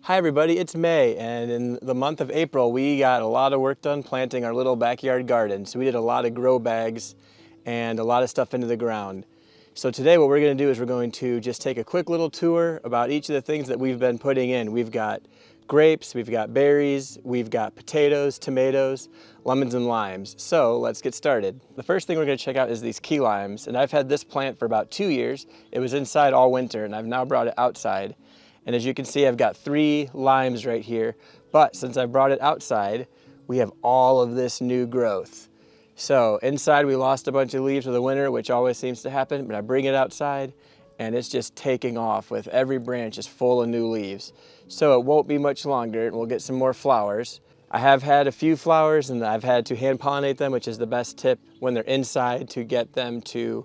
Hi everybody, it's May, and in the month of April we got a lot of work done planting our little backyard garden. So we did a lot of grow bags and a lot of stuff into the ground. So today what we're going to do is we're going to just take a quick little tour about each of the things that we've been putting in. We've got grapes, we've got berries, we've got potatoes, tomatoes, lemons and limes. So let's get started. The first thing we're going to check out is these key limes, and I've had this plant for about 2 years. It was inside all winter and I've now brought it outside. And as you can see, I've got 3 limes right here, but since I brought it outside, we have all of this new growth. So inside we lost a bunch of leaves for the winter, which always seems to happen, but I bring it outside and it's just taking off with every branch is full of new leaves. So it won't be much longer and we'll get some more flowers. I have had a few flowers and I've had to hand pollinate them, which is the best tip when they're inside to get them to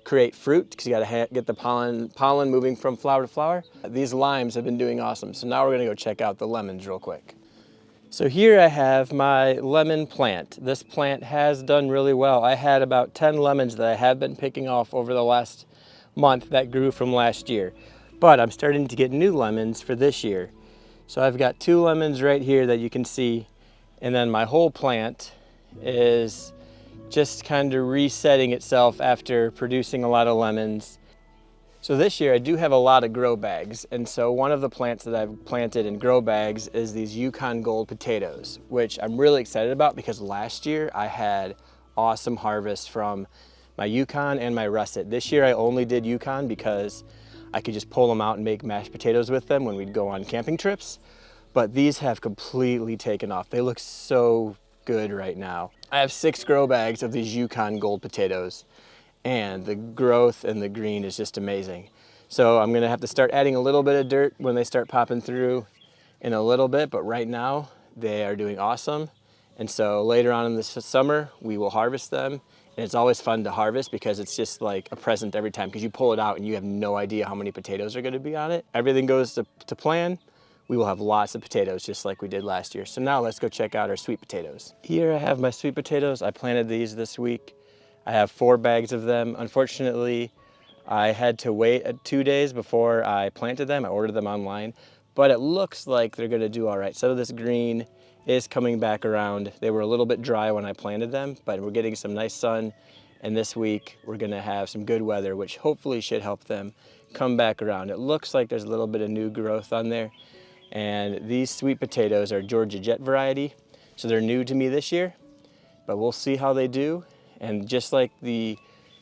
create fruit, because you got to get the pollen moving from flower to flower. These limes have been doing awesome. So now we're going to go check out the lemons real quick. So here I have my lemon plant. This plant has done really well. I had about 10 lemons that I have been picking off over the last month that grew from last year. But I'm starting to get new lemons for this year. So I've got 2 lemons right here that you can see, and then my whole plant is just kind of resetting itself after producing a lot of lemons. So this year I do have a lot of grow bags, and so one of the plants that I've planted in grow bags is these Yukon Gold potatoes, which I'm really excited about because last year I had awesome harvests from my Yukon and my russet. This year I only did Yukon because I could just pull them out and make mashed potatoes with them when we'd go on camping trips, but these have completely taken off. They look so good right now. I have 6 grow bags of these Yukon Gold potatoes, and the growth and the green is just amazing. So I'm gonna have to start adding a little bit of dirt when they start popping through in a little bit, but right now they are doing awesome. And so later on in the summer, we will harvest them. And it's always fun to harvest because it's just like a present every time, because you pull it out and you have no idea how many potatoes are gonna be on it. Everything goes to plan. We will have lots of potatoes just like we did last year. So now let's go check out our sweet potatoes. Here I have my sweet potatoes. I planted these this week. I have 4 bags of them. Unfortunately, I had to wait 2 days before I planted them. I ordered them online, but it looks like they're gonna do all right. Some of this green is coming back around. They were a little bit dry when I planted them, but we're getting some nice sun. And this week we're gonna have some good weather, which hopefully should help them come back around. It looks like there's a little bit of new growth on there. And these sweet potatoes are Georgia Jet variety, so they're new to me this year, but we'll see how they do. And just like the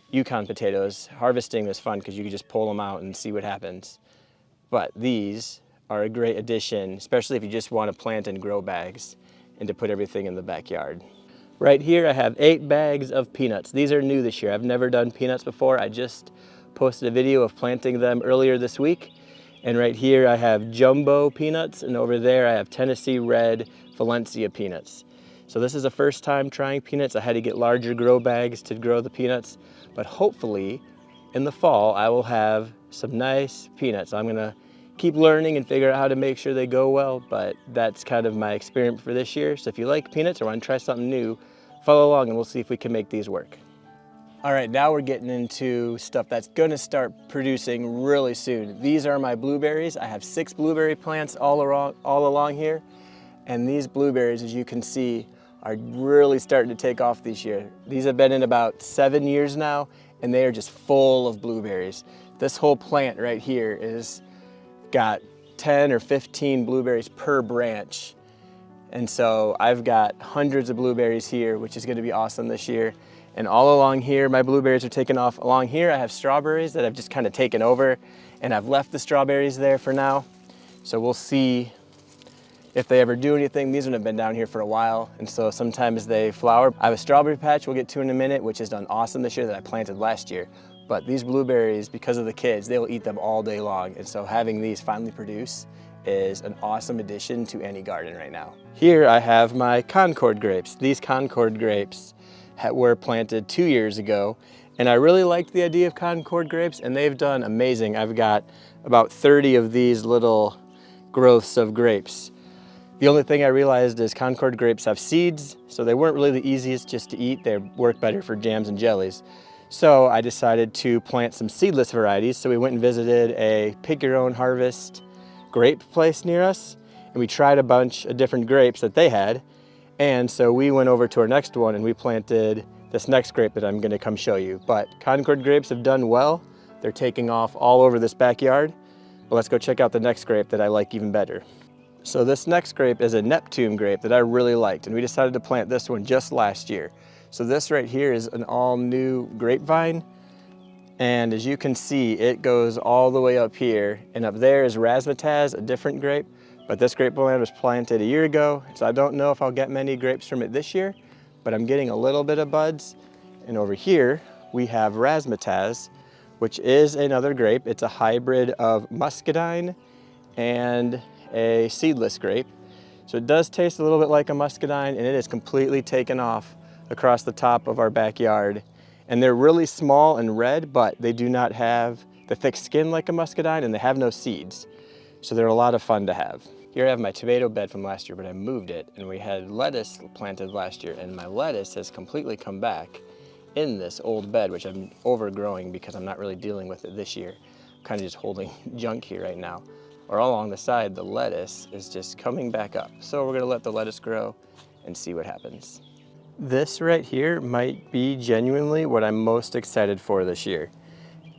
Yukon potatoes, harvesting is fun because you can just pull them out and see what happens. But these are a great addition, especially if you just want to plant in grow bags and to put everything in the backyard. Right here I have 8 bags of peanuts. These are new this year. I've never done peanuts before. I just posted a video of planting them earlier this week. And right here I have jumbo peanuts, and over there I have Tennessee Red Valencia peanuts. So this is the first time trying peanuts. I had to get larger grow bags to grow the peanuts, but hopefully in the fall I will have some nice peanuts. I'm gonna keep learning and figure out how to make sure they go well, but that's kind of my experiment for this year. So if you like peanuts or want to try something new, follow along and we'll see if we can make these work. All right, now we're getting into stuff that's gonna start producing really soon. These are my blueberries. I have 6 blueberry plants all along here. And these blueberries, as you can see, are really starting to take off this year. These have been in about 7 years now, and they are just full of blueberries. This whole plant right here is got 10 or 15 blueberries per branch. And so I've got hundreds of blueberries here, which is gonna be awesome this year. And all along here, my blueberries are taking off. Along here, I have strawberries that I've just kind of taken over, and I've left the strawberries there for now. So we'll see if they ever do anything. These ones have been down here for a while, and so sometimes they flower. I have a strawberry patch we'll get to in a minute, which has done awesome this year that I planted last year. But these blueberries, because of the kids, they will eat them all day long. And so having these finally produce is an awesome addition to any garden right now. Here I have my Concord grapes. These Concord grapes were planted 2 years ago, and I really liked the idea of Concord grapes, and they've done amazing. I've got about 30 of these little growths of grapes. The only thing I realized is Concord grapes have seeds, so they weren't really the easiest just to eat. They work better for jams and jellies. So I decided to plant some seedless varieties. So we went and visited a pick your own harvest grape place near us, and we tried a bunch of different grapes that they had. And so we went over to our next one and we planted this next grape that I'm gonna come show you. But Concord grapes have done well. They're taking off all over this backyard. But let's go check out the next grape that I like even better. So this next grape is a Neptune grape that I really liked, and we decided to plant this one just last year. So this right here is an all new grapevine. And as you can see, it goes all the way up here, and up there is Razzmatazz, a different grape. But this grape plant was planted a year ago, so I don't know if I'll get many grapes from it this year, but I'm getting a little bit of buds. And over here, we have Razzmatazz, which is another grape. It's a hybrid of muscadine and a seedless grape. So it does taste a little bit like a muscadine, and it is completely taken off across the top of our backyard. And they're really small and red, but they do not have the thick skin like a muscadine, and they have no seeds. So they're a lot of fun to have. Here I have my tomato bed from last year, but I moved it, and we had lettuce planted last year, and my lettuce has completely come back in this old bed, which I'm overgrowing because I'm not really dealing with it this year. I'm kind of just holding junk here right now. Or all along the side, the lettuce is just coming back up. So we're gonna let the lettuce grow and see what happens. This right here might be genuinely what I'm most excited for this year.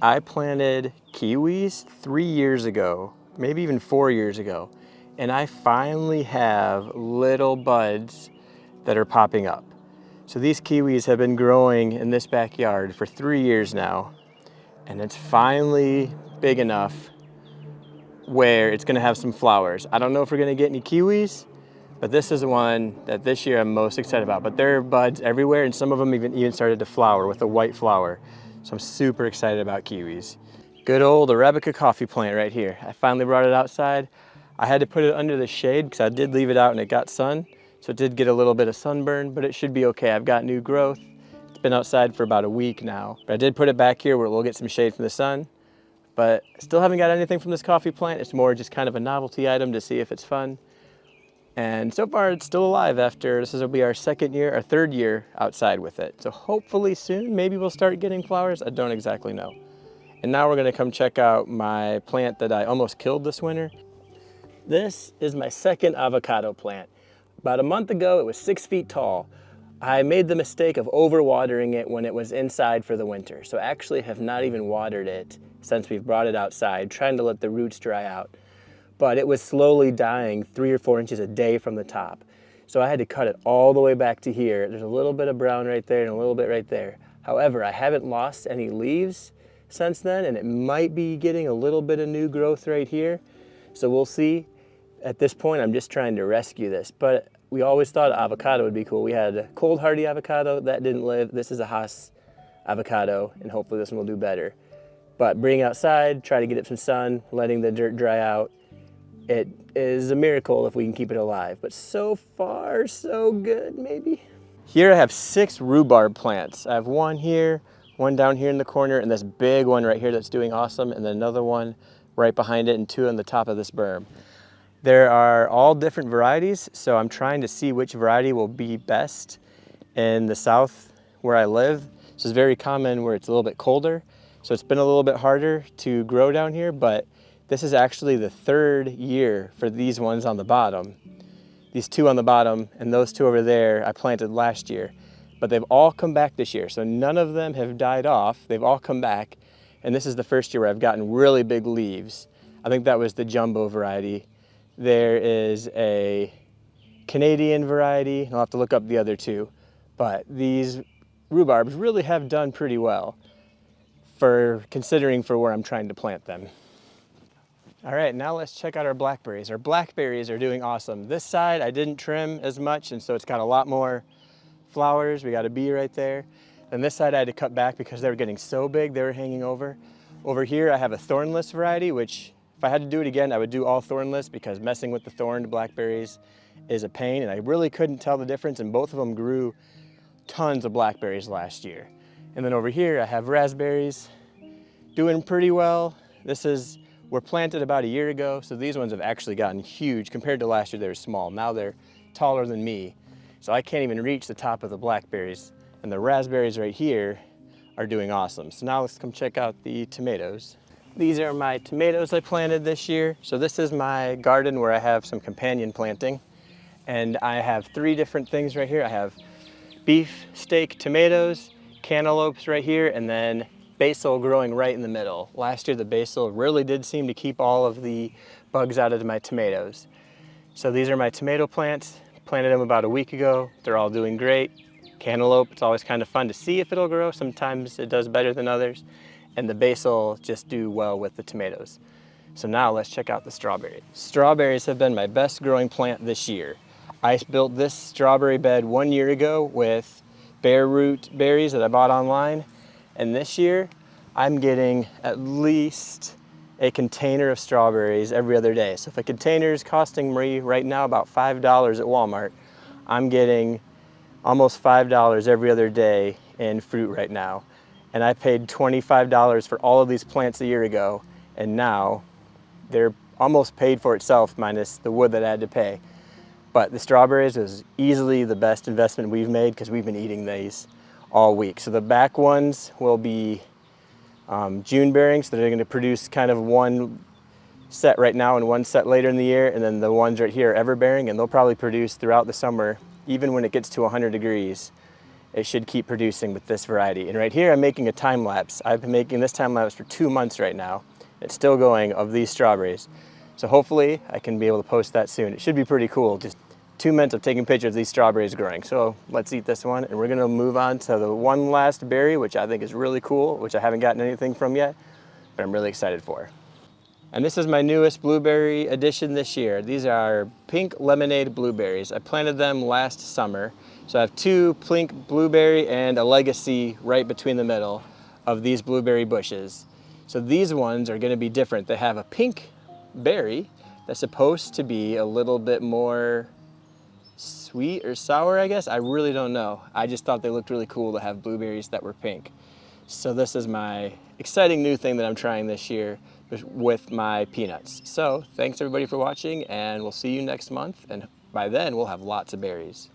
I planted kiwis 3 years ago, maybe even 4 years ago, and I finally have little buds that are popping up. So these kiwis have been growing in this backyard for 3 years now, and it's finally big enough where it's gonna have some flowers. I don't know if we're gonna get any kiwis, but this is the one that this year I'm most excited about. But there are buds everywhere, and some of them even started to flower with a white flower. So I'm super excited about kiwis. Good old Arabica coffee plant right here. I finally brought it outside. I had to put it under the shade because I did leave it out and it got sun. So it did get a little bit of sunburn, but it should be okay. I've got new growth. It's been outside for about a week now. But I did put it back here where we'll get some shade from the sun. But I still haven't got anything from this coffee plant. It's more just kind of a novelty item to see if it's fun. And so far it's still alive after, this will be our third year outside with it. So hopefully soon, maybe we'll start getting flowers. I don't exactly know. And now we're gonna come check out my plant that I almost killed this winter. This is my second avocado plant. About a month ago, it was 6 feet tall. I made the mistake of overwatering it when it was inside for the winter. So I actually have not even watered it since we've brought it outside, trying to let the roots dry out. But it was slowly dying 3 or 4 inches a day from the top. So I had to cut it all the way back to here. There's a little bit of brown right there and a little bit right there. However, I haven't lost any leaves since then, and it might be getting a little bit of new growth right here. So we'll see. At this point, I'm just trying to rescue this, but we always thought avocado would be cool. We had a cold hardy avocado, that didn't live. This is a Haas avocado, and hopefully this one will do better. But bring it outside, try to get it some sun, letting the dirt dry out. It is a miracle if we can keep it alive, but so far, so good, maybe. Here I have 6 rhubarb plants. I have one here, one down here in the corner, and this big one right here that's doing awesome, and then another one right behind it, and 2 on the top of this berm. There are all different varieties, so I'm trying to see which variety will be best in the south where I live. This is very common where it's a little bit colder, so it's been a little bit harder to grow down here, but this is actually the 3rd year for these ones on the bottom. These 2 on the bottom and those 2 over there I planted last year, but they've all come back this year, so none of them have died off. They've all come back, and this is the first year where I've gotten really big leaves. I think that was the jumbo variety. There is a Canadian variety, and I'll have to look up the other 2, but these rhubarbs really have done pretty well considering for where I'm trying to plant them. All right, now let's check out our blackberries. Our blackberries are doing awesome. This side I didn't trim as much, and so it's got a lot more flowers. We got a bee right there. And this side I had to cut back because they were getting so big, they were hanging over. Over here I have a thornless variety, which if I had to do it again, I would do all thornless because messing with the thorned blackberries is a pain, and I really couldn't tell the difference, and both of them grew tons of blackberries last year. And then over here I have raspberries doing pretty well. Were planted about a year ago, so these ones have actually gotten huge. Compared to last year, they were small. Now they're taller than me, so I can't even reach the top of the blackberries. And the raspberries right here are doing awesome. So now let's come check out the tomatoes. These are my tomatoes I planted this year. So this is my garden where I have some companion planting. And I have 3 different things right here. I have beef steak tomatoes, cantaloupes right here, and then basil growing right in the middle. Last year the basil really did seem to keep all of the bugs out of my tomatoes. So these are my tomato plants. Planted them about a week ago. They're all doing great. Cantaloupe, it's always kind of fun to see if it'll grow. Sometimes it does better than others. And the basil just do well with the tomatoes. So now let's check out the strawberries. Strawberries have been my best growing plant this year. I built this strawberry bed 1 year ago with bare root berries that I bought online. And this year I'm getting at least a container of strawberries every other day. So if a container is costing me right now about $5 at Walmart, I'm getting almost $5 every other day in fruit right now. And I paid $25 for all of these plants a year ago, and now they're almost paid for itself minus the wood that I had to pay. But the strawberries was easily the best investment we've made because we've been eating these all week. So the back ones will be June bearing, so they're going to produce kind of one set right now and one set later in the year, and then the ones right here are everbearing, and they'll probably produce throughout the summer. Even when it gets to 100 degrees, it should keep producing with this variety. And right here I'm making a time lapse. I've been making this time lapse for 2 months right now. It's still going of these strawberries. So hopefully I can be able to post that soon. It should be pretty cool, just 2 months of taking pictures of these strawberries growing. So let's eat this one, and we're gonna move on to the one last berry, which I think is really cool, which I haven't gotten anything from yet, but I'm really excited for. And this is my newest blueberry addition this year. These are pink lemonade blueberries. I planted them last summer. So I have 2 pink blueberry and a legacy right between the middle of these blueberry bushes. So these ones are gonna be different. They have a pink berry that's supposed to be a little bit more sweet or sour, I guess. I really don't know. I just thought they looked really cool to have blueberries that were pink. So this is my exciting new thing that I'm trying this year with my peanuts. So thanks everybody for watching, and we'll see you next month. And by then we'll have lots of berries.